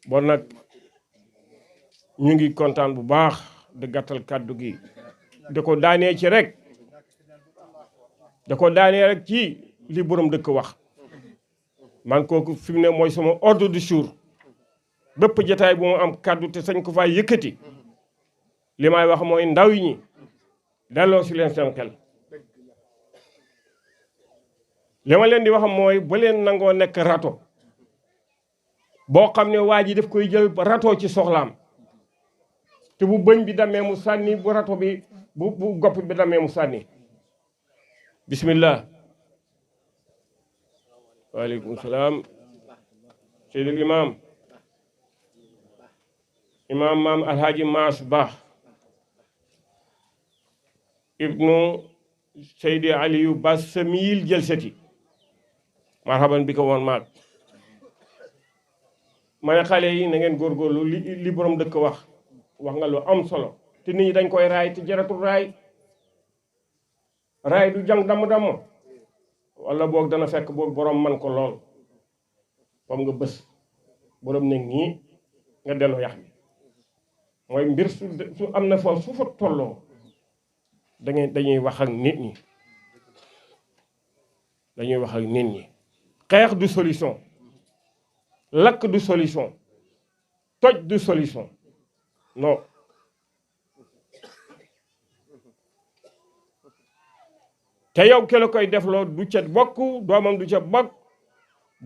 bon nag ñu ngi kontaan bu baax di gàttal kàddu gi da ko daanee ci rek ci li borom dëkk wax man kooku fi mu ne mooy sama ordre du jour bépp jataay bu mu am kàddu te sañ ko faa yëkkati li may wax mooy ndaw yi ñi delloo si leen seen xel li ma leen di wax mooy bu leen nangoo nekk rato boo xam ne waa ji daf koy jël rato ci soxlaam te bu bëñ bi damee mu sànni bu rato bi bu gopp bi damee mu sànni bismillah waaleykum salaam seydil imam maam alhaaji Maas Ba ibnu seydi aliyu Ba samil jël seti marhaban bi ko woon maag ma ne xale yi na ngeen góorgóorlu li borom dëkk wax nga lu am solo te nit ñi dañ koy raay te jaratul raay du jàng damm-damm wala boog dana fekk boog borom man ko lool fam nga bës borom ne nii nga delloo yax bi mooy mbir su am na foofu su fa tolloo dañuy wax ak nit ñi xeex du solution lakk du solution toj du solution non te yow ke la koy defloo du ca bokk doomam du ca bokk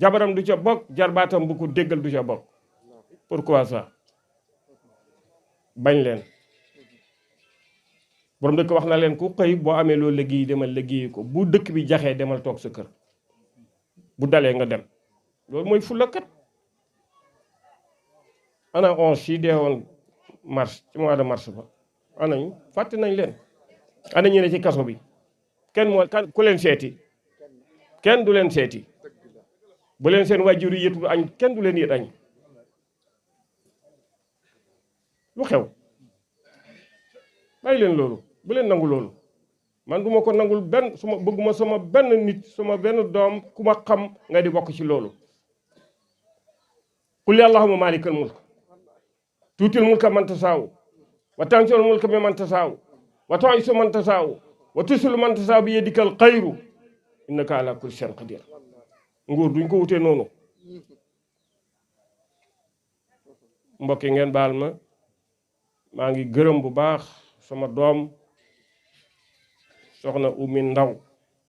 jabaram du ca bokk jarbaatam bu ko déggal du ca bokk pourquoi ça bañ leen borom dëkk wax na leen ku xëy boo amee loo liggéey demal liggéey ko bu dëkk bi jaxee demal toog sa kër bu dalee nga dem loolu mooy fulakat ana 11 yi dee woon mars ci mois de mars ba anañu fàtte nañ leen ana ñu ne ci kaso bi ku leen seeti kenn du leen seeti bu leen seen wàjjur yi yëtul añ kenn du leen yët añ lu xew bàyyi leen loolu bu leen nangu loolu man duma ko nangul benn bëgguma sama benn nit sama benn doom ku ma xam nga di bokk ci loolu qul allahumma malikal mulk tuutil mulka man tasaaw wa tanzi'ul mulka mimman tasaaw wa tu'izzu man tasaaw wa tuzillu man tasaaw bi yadikal xayru innaka ala kulli shay'in qadir nguur duñ ko wutee noonu mbokk yi ngeen baal ma maa ngi gërëm bu baax sama doom soxna Oumy Ndaw